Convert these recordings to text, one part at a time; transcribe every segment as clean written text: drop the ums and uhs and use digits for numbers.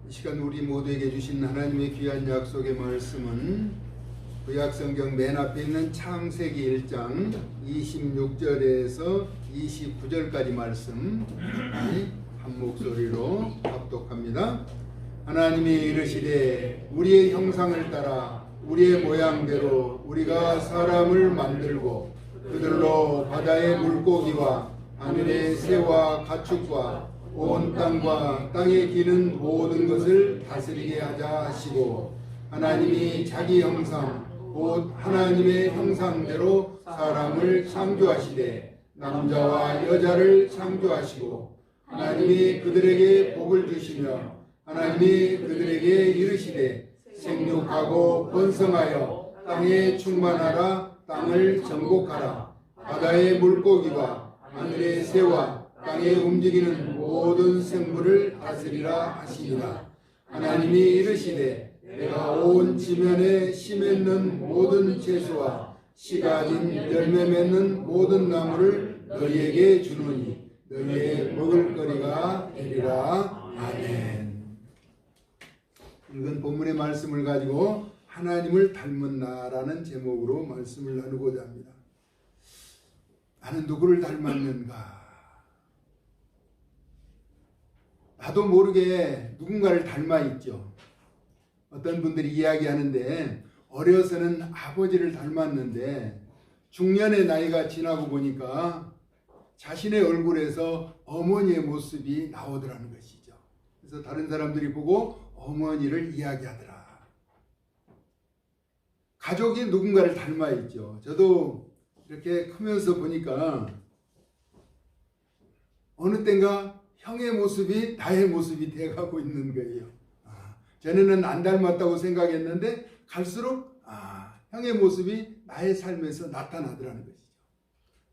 이 시간 우리 모두에게 주신 하나님의 귀한 약속의 말씀은 구약성경 맨 앞에 있는 창세기 1장 26절에서 29절까지 말씀 한 목소리로 합독합니다. 하나님이 이르시되 우리의 형상을 따라 우리의 모양대로 우리가 사람을 만들고 그들로 바다의 물고기와 하늘의 새와 가축과 온 땅과 땅에 기는 모든 것을 다스리게 하자 하시고, 하나님이 자기 형상 곧 하나님의 형상대로 사람을 창조하시되 남자와 여자를 창조하시고, 하나님이 그들에게 복을 주시며 하나님이 그들에게 이르시되 생육하고 번성하여 땅에 충만하라. 땅을 정복하라. 바다의 물고기와 하늘의 새와 땅에 움직이는 모든 생물을 다스리라 하시니라. 하나님이 이르시되 내가 온 지면에 씨 맺는 모든 채소와 씨 가진 열매 맺는 모든 나무를 너희에게 주노니 너희의 먹을거리가 되리라. 아멘. 읽은 본문의 말씀을 가지고 하나님을 닮은 나라는 제목으로 말씀을 나누고자 합니다. 나는 누구를 닮았는가? 나도 모르게 누군가를 닮아 있죠. 어떤 분들이 이야기하는데 어려서는 아버지를 닮았는데 중년의 나이가 지나고 보니까 자신의 얼굴에서 어머니의 모습이 나오더라는 것이죠. 그래서 다른 사람들이 보고 어머니를 이야기하더라. 가족이 누군가를 닮아 있죠. 저도 이렇게 크면서 보니까 어느 땐가 형의 모습이 나의 모습이 되어가고 있는 거예요. 전에는 안 닮았다고 생각했는데 갈수록 형의 모습이 나의 삶에서 나타나더라는 것이죠.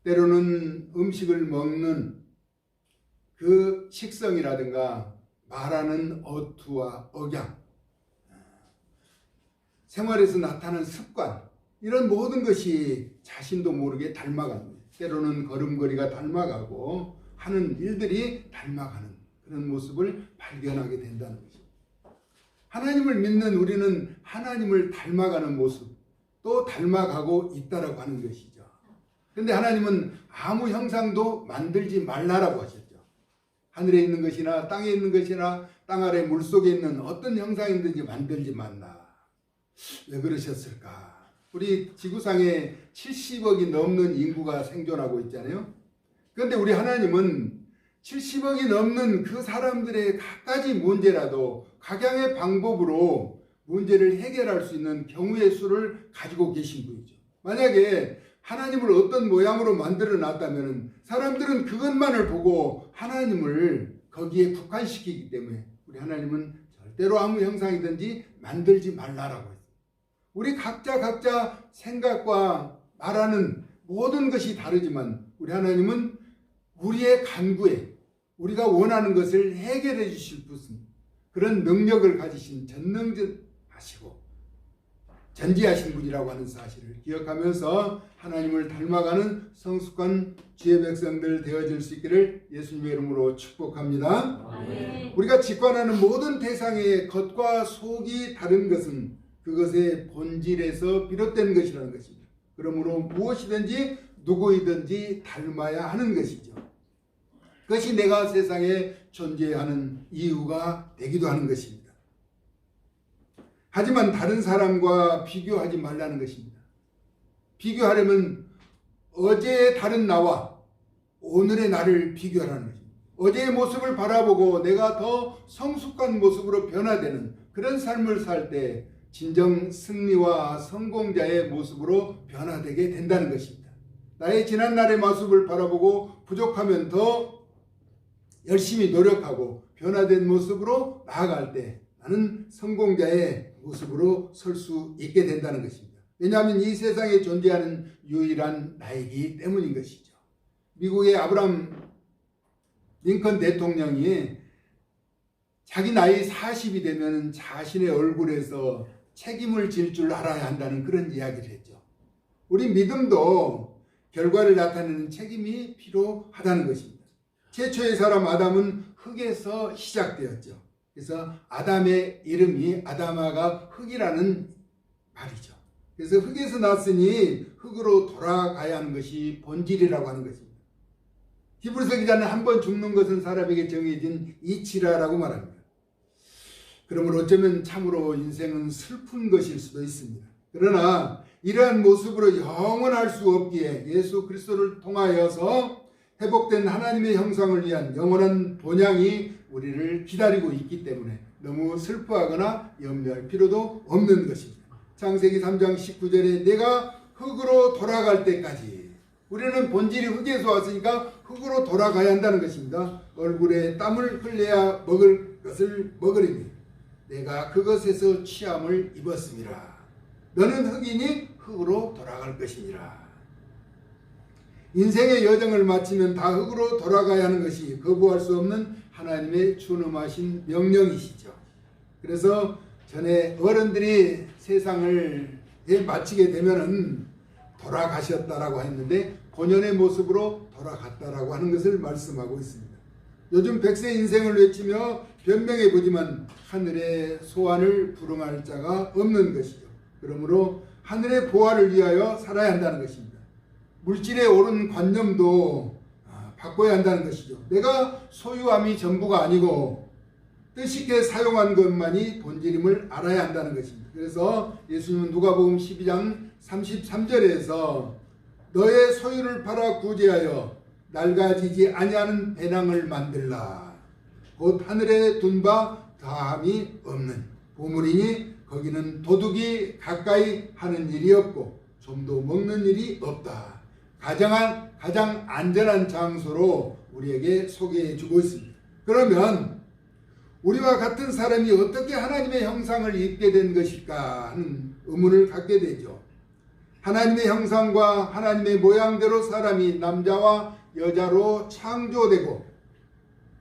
때로는 음식을 먹는 그 식성이라든가 말하는 어투와 억양, 생활에서 나타나는 습관, 이런 모든 것이 자신도 모르게 닮아갑니다. 때로는 걸음걸이가 닮아가고 하는 일들이 닮아가는 그런 모습을 발견하게 된다는 것입니다. 하나님을 믿는 우리는 하나님을 닮아가는 모습, 또 닮아가고 있다라고 하는 것이죠. 그런데 하나님은 아무 형상도 만들지 말라라고 하셨죠. 하늘에 있는 것이나 땅에 있는 것이나 땅 아래 물속에 있는 어떤 형상이든지 만들지 말라. 왜 그러셨을까? 우리 지구상에 70억이 넘는 인구가 생존하고 있잖아요. 그런데 우리 하나님은 70억이 넘는 그 사람들의 갖가지 문제라도 각양의 방법으로 문제를 해결할 수 있는 경우의 수를 가지고 계신 분이죠. 만약에 하나님을 어떤 모양으로 만들어 놨다면 사람들은 그것만을 보고 하나님을 거기에 국한시키기 때문에 우리 하나님은 절대로 아무 형상이든지 만들지 말라라고 했어요. 우리 각자 생각과 말하는 모든 것이 다르지만 우리 하나님은 우리의 간구에 우리가 원하는 것을 해결해 주실 분은 그런 능력을 가지신 전능하시고 전지하신 분이라고 하는 사실을 기억하면서 하나님을 닮아가는 성숙한 주의 백성들 되어질 수 있기를 예수님의 이름으로 축복합니다. 아멘. 우리가 직관하는 모든 대상의 겉과 속이 다른 것은 그것의 본질에서 비롯된 것이라는 것입니다. 그러므로 무엇이든지 누구이든지 닮아야 하는 것이죠. 그것이 내가 세상에 존재하는 이유가 되기도 하는 것입니다. 하지만 다른 사람과 비교하지 말라는 것입니다. 비교하려면 어제의 다른 나와 오늘의 나를 비교하라는 것입니다. 어제의 모습을 바라보고 내가 더 성숙한 모습으로 변화되는 그런 삶을 살 때 진정 승리와 성공자의 모습으로 변화되게 된다는 것입니다. 나의 지난날의 모습을 바라보고 부족하면 더 열심히 노력하고 변화된 모습으로 나아갈 때 나는 성공자의 모습으로 설 수 있게 된다는 것입니다. 왜냐하면 이 세상에 존재하는 유일한 나이기 때문인 것이죠. 미국의 아브라함 링컨 대통령이 자기 나이 40이 되면 자신의 얼굴에서 책임을 질 줄 알아야 한다는 그런 이야기를 했죠. 우리 믿음도 결과를 나타내는 책임이 필요하다는 것입니다. 최초의 사람 아담은 흙에서 시작되었죠. 그래서 아담의 이름이 아담아가 흙이라는 말이죠. 그래서 흙에서 났으니 흙으로 돌아가야 하는 것이 본질이라고 하는 것입니다. 히브리서 기자는 한 번 죽는 것은 사람에게 정해진 이치라라고 말합니다. 그러므로 어쩌면 참으로 인생은 슬픈 것일 수도 있습니다. 그러나 이러한 모습으로 영원할 수 없기에 예수 그리스도를 통하여서 회복된 하나님의 형상을 위한 영원한 본향이 우리를 기다리고 있기 때문에 너무 슬퍼하거나 염려할 필요도 없는 것입니다. 창세기 3장 19절에 내가 흙으로 돌아갈 때까지, 우리는 본질이 흙에서 왔으니까 흙으로 돌아가야 한다는 것입니다. 얼굴에 땀을 흘려야 먹을 것을 먹으리니 내가 그것에서 취함을 입었음이라. 너는 흙이니 흙으로 돌아갈 것이니라. 인생의 여정을 마치면 다 흙으로 돌아가야 하는 것이 거부할 수 없는 하나님의 준엄하신 명령이시죠. 그래서 전에 어른들이 세상을 마치게 되면은 돌아가셨다라고 했는데 본연의 모습으로 돌아갔다라고 하는 것을 말씀하고 있습니다. 요즘 100세 인생을 외치며 변명해 보지만 하늘의 소원을 불응할 자가 없는 것이죠. 그러므로 하늘의 보화를 위하여 살아야 한다는 것입니다. 물질에 옳은 관념도 바꿔야 한다는 것이죠. 내가 소유함이 전부가 아니고 뜻있게 사용한 것만이 본질임을 알아야 한다는 것입니다. 그래서 예수님은 누가복음 12장 33절에서 너의 소유를 팔아 구제하여 낡아지지 아니하는 배낭을 만들라. 곧 하늘에 둔 바 다함이 없는 보물이니 거기는 도둑이 가까이 하는 일이 없고 좀도 먹는 일이 없다. 가장 안전한 장소로 우리에게 소개해 주고 있습니다. 그러면 우리와 같은 사람이 어떻게 하나님의 형상을 입게 된 것일까 하는 의문을 갖게 되죠. 하나님의 형상과 하나님의 모양대로 사람이 남자와 여자로 창조되고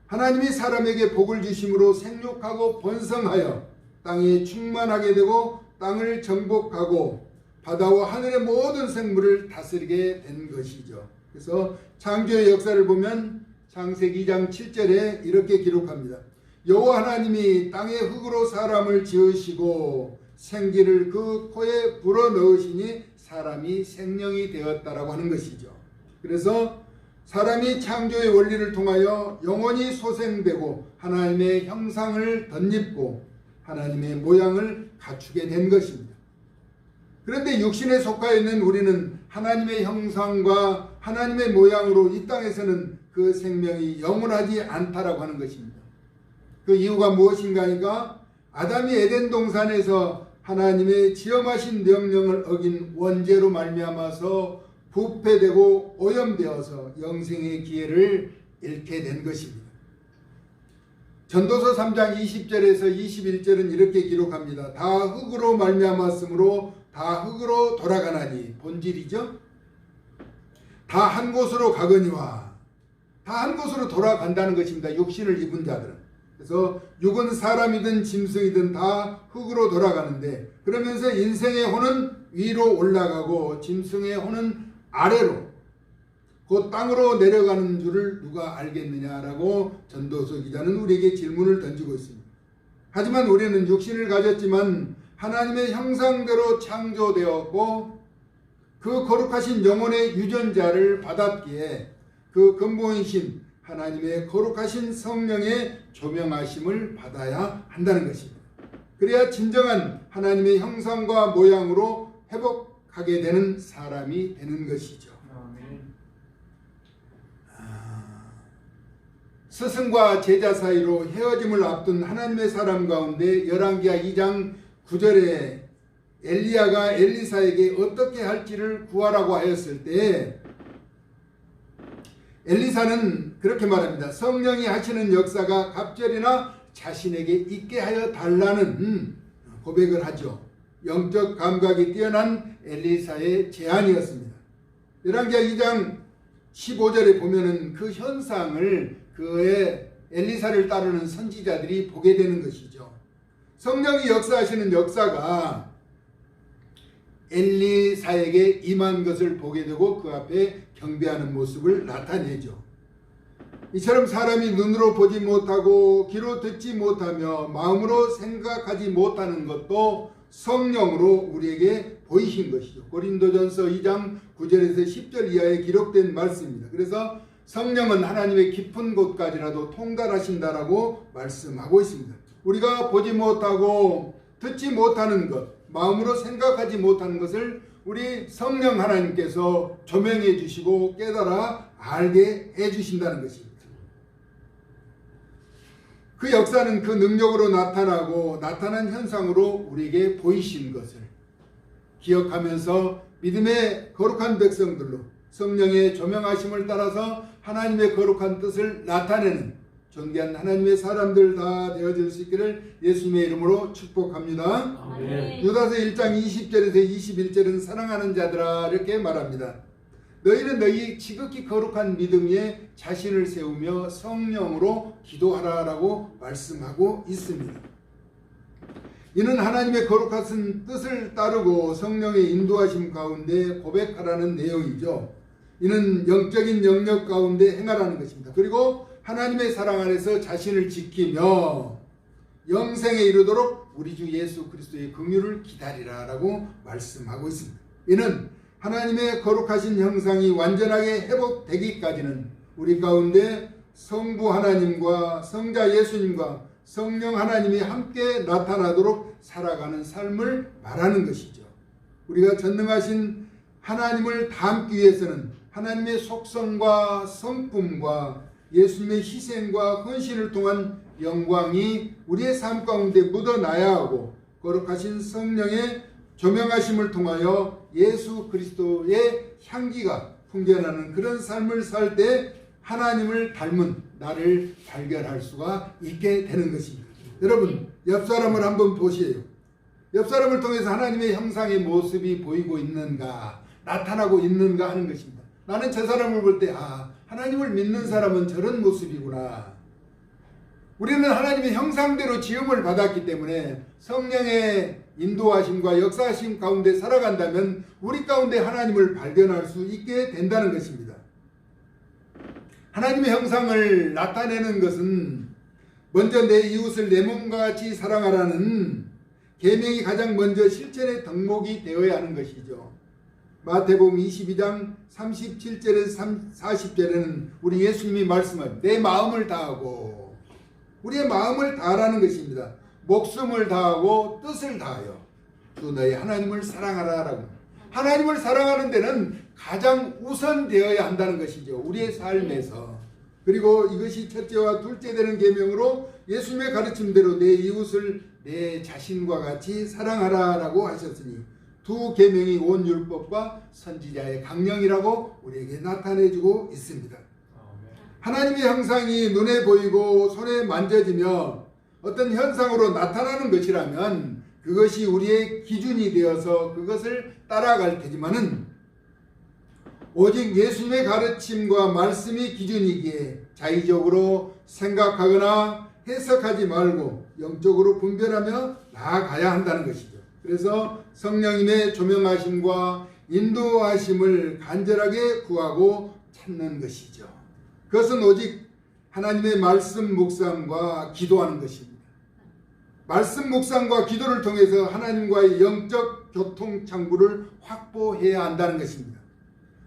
하나님이 사람에게 복을 주심으로 생육하고 번성하여 땅에 충만하게 되고 땅을 정복하고 바다와 하늘의 모든 생물을 다스리게 된 것이죠. 그래서 창조의 역사를 보면 창세기 2장 7절에 이렇게 기록합니다. 여호와 하나님이 땅의 흙으로 사람을 지으시고 생기를 그 코에 불어넣으시니 사람이 생명이 되었다라고 하는 것이죠. 그래서 사람이 창조의 원리를 통하여 영원히 소생되고 하나님의 형상을 덧입고 하나님의 모양을 갖추게 된 것입니다. 그런데 육신에 속하여 있는 우리는 하나님의 형상과 하나님의 모양으로 이 땅에서는 그 생명이 영원하지 않다라고 하는 것입니다. 그 이유가 무엇인가 하니까 아담이 에덴 동산에서 하나님의 지엄하신 명령을 어긴 원죄로 말미암아서 부패되고 오염되어서 영생의 기회를 잃게 된 것입니다. 전도서 3장 20절에서 21절은 이렇게 기록합니다. 다 흙으로 말미암았으므로 다 흙으로 돌아가나니 본질이죠. 다 한 곳으로 가거니와 다 한 곳으로 돌아간다는 것입니다. 육신을 입은 자들은. 그래서 육은 사람이든 짐승이든 다 흙으로 돌아가는데 그러면서 인생의 혼은 위로 올라가고 짐승의 혼은 아래로 곧 땅으로 내려가는 줄을 누가 알겠느냐라고 전도서 기자는 우리에게 질문을 던지고 있습니다. 하지만 우리는 육신을 가졌지만 하나님의 형상대로 창조되었고 그 거룩하신 영혼의 유전자를 받았기에 그 근본이신 하나님의 거룩하신 성령의 조명하심을 받아야 한다는 것입니다. 그래야 진정한 하나님의 형상과 모양으로 회복하게 되는 사람이 되는 것이죠. 스승과 제자 사이로 헤어짐을 앞둔 하나님의 사람 가운데 열왕기하 2장 9절에 엘리야가 엘리사에게 어떻게 할지를 구하라고 하였을 때 엘리사는 그렇게 말합니다. 성령이 하시는 역사가 갑절이나 자신에게 있게 하여 달라는 고백을 하죠. 영적 감각이 뛰어난 엘리사의 제안이었습니다. 열왕기하 2장 15절에 보면은 그 현상을 그의 엘리사를 따르는 선지자들이 보게 되는 것이죠. 성령이 역사하시는 역사가 엘리사에게 임한 것을 보게 되고 그 앞에 경배하는 모습을 나타내죠. 이처럼 사람이 눈으로 보지 못하고 귀로 듣지 못하며 마음으로 생각하지 못하는 것도 성령으로 우리에게 보이신 것이죠. 고린도전서 2장 9절에서 10절 이하에 기록된 말씀입니다. 그래서 성령은 하나님의 깊은 곳까지라도 통달하신다라고 말씀하고 있습니다. 우리가 보지 못하고 듣지 못하는 것, 마음으로 생각하지 못하는 것을 우리 성령 하나님께서 조명해 주시고 깨달아 알게 해 주신다는 것입니다. 그 역사는 그 능력으로 나타나고 나타난 현상으로 우리에게 보이신 것을 기억하면서 믿음의 거룩한 백성들로 성령의 조명하심을 따라서 하나님의 거룩한 뜻을 나타내는 존귀한 하나님의 사람들 다 되어질 수 있기를 예수님의 이름으로 축복합니다. 아멘. 유다서 1장 20절에서 21절은 사랑하는 자들아 이렇게 말합니다. 너희는 너희 지극히 거룩한 믿음 위에 자신을 세우며 성령으로 기도하라라고 말씀하고 있습니다. 이는 하나님의 거룩하신 뜻을 따르고 성령의 인도하심 가운데 고백하라는 내용이죠. 이는 영적인 영역 가운데 행하라는 것입니다. 그리고 하나님의 사랑 안에서 자신을 지키며 영생에 이르도록 우리 주 예수 그리스도의 긍휼을 기다리라라고 말씀하고 있습니다. 이는 하나님의 거룩하신 형상이 완전하게 회복되기까지는 우리 가운데 성부 하나님과 성자 예수님과 성령 하나님이 함께 나타나도록 살아가는 삶을 말하는 것이죠. 우리가 전능하신 하나님을 닮기 위해서는 하나님의 속성과 성품과 예수님의 희생과 헌신을 통한 영광이 우리의 삶 가운데 묻어나야 하고 거룩하신 성령의 조명하심을 통하여 예수 그리스도의 향기가 풍겨나는 그런 삶을 살 때 하나님을 닮은 나를 발견할 수가 있게 되는 것입니다. 여러분, 옆 사람을 한번 보시에요. 옆 사람을 통해서 하나님의 형상의 모습이 보이고 있는가, 나타나고 있는가 하는 것입니다. 나는 저 사람을 볼 때 하나님을 믿는 사람은 저런 모습이구나. 우리는 하나님의 형상대로 지음을 받았기 때문에 성령의 인도하심과 역사하심 가운데 살아간다면 우리 가운데 하나님을 발견할 수 있게 된다는 것입니다. 하나님의 형상을 나타내는 것은 먼저 내 이웃을 내 몸과 같이 사랑하라는 계명이 가장 먼저 실천의 덕목이 되어야 하는 것이죠. 마태복음 22장 37절에서 40절에는 우리 예수님이 말씀하신 내 마음을 다하고 우리의 마음을 다하라는 것입니다. 목숨을 다하고 뜻을 다하여 또 너희 하나님을 사랑하라라고. 하나님을 사랑하는 데는 가장 우선되어야 한다는 것이죠. 우리의 삶에서. 그리고 이것이 첫째와 둘째 되는 계명으로 예수님의 가르침대로 내 이웃을 내 자신과 같이 사랑하라라고 하셨으니 두 계명이 온 율법과 선지자의 강령이라고 우리에게 나타내주고 있습니다. 하나님의 형상이 눈에 보이고 손에 만져지며 어떤 현상으로 나타나는 것이라면 그것이 우리의 기준이 되어서 그것을 따라갈 테지만은 오직 예수님의 가르침과 말씀이 기준이기에 자의적으로 생각하거나 해석하지 말고 영적으로 분별하며 나아가야 한다는 것이죠. 그래서 성령님의 조명하심과 인도하심을 간절하게 구하고 찾는 것이죠. 그것은 오직 하나님의 말씀 묵상과 기도하는 것입니다. 말씀 묵상과 기도를 통해서 하나님과의 영적 교통 창구를 확보해야 한다는 것입니다.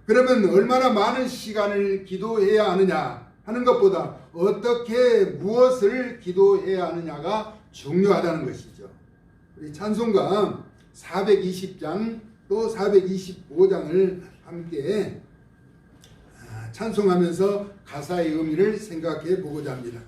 그러면 얼마나 많은 시간을 기도해야 하느냐 하는 것보다 어떻게 무엇을 기도해야 하느냐가 중요하다는 것이죠. 우리 찬송가 420장 또 425장을 함께 찬송하면서 가사의 의미를 생각해 보고자 합니다.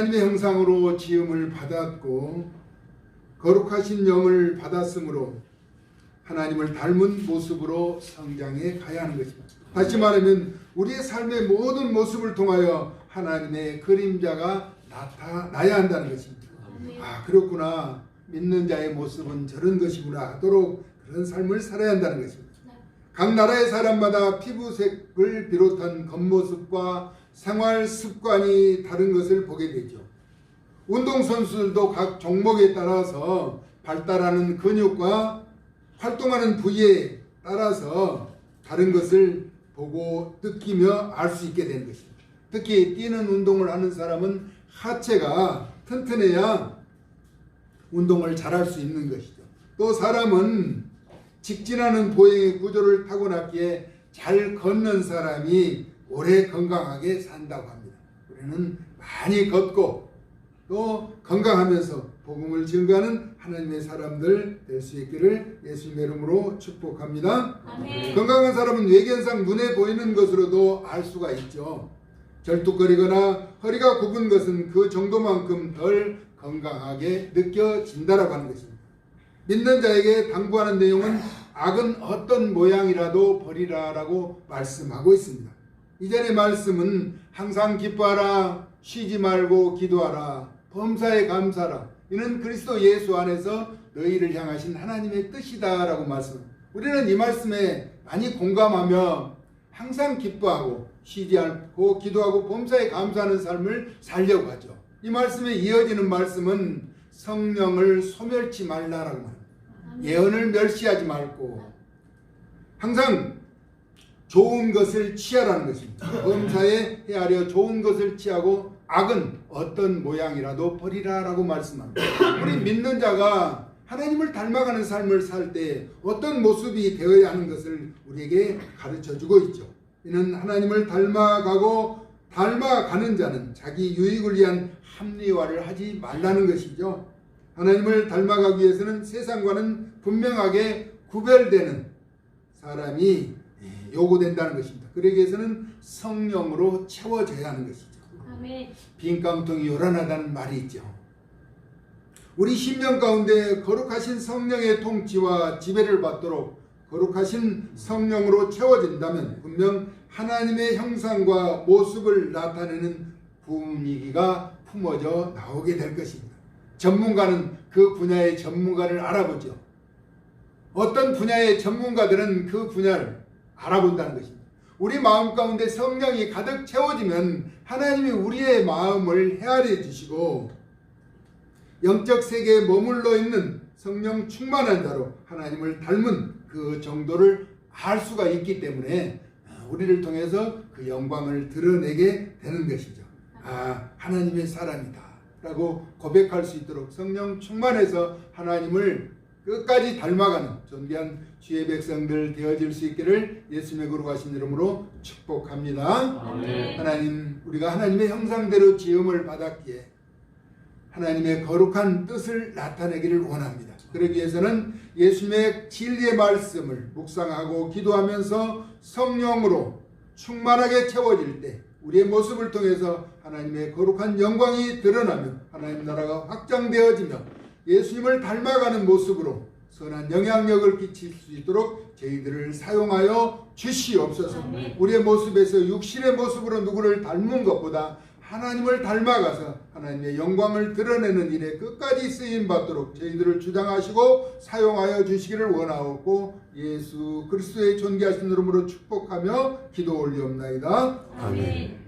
하나님의 형상으로 지음을 받았고 거룩하신 영을 받았으므로 하나님을 닮은 모습으로 성장해 가야 하는 것입니다. 다시 말하면 우리의 삶의 모든 모습을 통하여 하나님의 그림자가 나타나야 한다는 것입니다. 아, 그렇구나. 믿는 자의 모습은 저런 것이구나 하도록 그런 삶을 살아야 한다는 것입니다. 각 나라의 사람마다 피부색을 비롯한 겉모습과 생활 습관이 다른 것을 보게 되죠. 운동선수들도 각 종목에 따라서 발달하는 근육과 활동하는 부위에 따라서 다른 것을 보고 느끼며 알 수 있게 되는 것입니다. 특히 뛰는 운동을 하는 사람은 하체가 튼튼해야 운동을 잘할 수 있는 것이죠. 또 사람은 직진하는 보행의 구조를 타고났기에 잘 걷는 사람이 오래 건강하게 산다고 합니다. 우리는 많이 걷고 또 건강하면서 복음을 증거하는 하나님의 사람들 될 수 있기를 예수님의 이름으로 축복합니다. 아멘. 건강한 사람은 외견상 눈에 보이는 것으로도 알 수가 있죠. 절뚝거리거나 허리가 굽은 것은 그 정도만큼 덜 건강하게 느껴진다라고 하는 것입니다. 믿는 자에게 당부하는 내용은 악은 어떤 모양이라도 버리라라고 말씀하고 있습니다. 이전의 말씀은 항상 기뻐하라, 쉬지 말고 기도하라, 범사에 감사하라. 이는 그리스도 예수 안에서 너희를 향하신 하나님의 뜻이다라고 말씀합니다. 우리는 이 말씀에 많이 공감하며 항상 기뻐하고 쉬지 않고 기도하고 범사에 감사하는 삶을 살려고 하죠. 이 말씀에 이어지는 말씀은 성령을 소멸치 말라라고 말합니다. 예언을 멸시하지 말고 항상 좋은 것을 취하라는 것입니다. 범사에 헤아려 좋은 것을 취하고 악은 어떤 모양이라도 버리라라고 말씀합니다. 우리 믿는 자가 하나님을 닮아가는 삶을 살 때 어떤 모습이 되어야 하는 것을 우리에게 가르쳐주고 있죠. 이는 하나님을 닮아가는 자는 자기 유익을 위한 합리화를 하지 말라는 것이죠. 하나님을 닮아가기 위해서는 세상과는 분명하게 구별되는 사람이 요구된다는 것입니다. 그러기 위해서는 성령으로 채워져야 하는 것이죠. 아멘. 빈 깡통이 요란하다는 말이 있죠. 우리 심령 가운데 거룩하신 성령의 통치와 지배를 받도록 거룩하신 성령으로 채워진다면 분명 하나님의 형상과 모습을 나타내는 분위기가 품어져 나오게 될 것입니다. 전문가는 그 분야의 전문가를 알아보죠. 어떤 분야의 전문가들은 그 분야를 알아본다는 것입니다. 우리 마음 가운데 성령이 가득 채워지면 하나님이 우리의 마음을 헤아려 주시고 영적 세계에 머물러 있는 성령 충만한 자로 하나님을 닮은 그 정도를 알 수가 있기 때문에 우리를 통해서 그 영광을 드러내게 되는 것이죠. 아, 하나님의 사람이다 라고 고백할 수 있도록 성령 충만해서 하나님을 끝까지 닮아가는 존귀한 주의 백성들 되어질 수 있기를 예수님의 거룩하신 이름으로 축복합니다. 아멘. 하나님, 우리가 하나님의 형상대로 지음을 받았기에 하나님의 거룩한 뜻을 나타내기를 원합니다. 그러기 위해서는 예수님의 진리의 말씀을 묵상하고 기도하면서 성령으로 충만하게 채워질 때 우리의 모습을 통해서 하나님의 거룩한 영광이 드러나며 하나님 나라가 확장되어지며 예수님을 닮아가는 모습으로 선한 영향력을 끼칠 수 있도록 저희들을 사용하여 주시옵소서. 우리의 모습에서 육신의 모습으로 누구를 닮은 것보다 하나님을 닮아가서 하나님의 영광을 드러내는 일에 끝까지 쓰임받도록 저희들을 주장하시고 사용하여 주시기를 원하옵고 예수 그리스도의 존귀하신 이름으로 축복하며 기도 올리옵나이다. 아멘.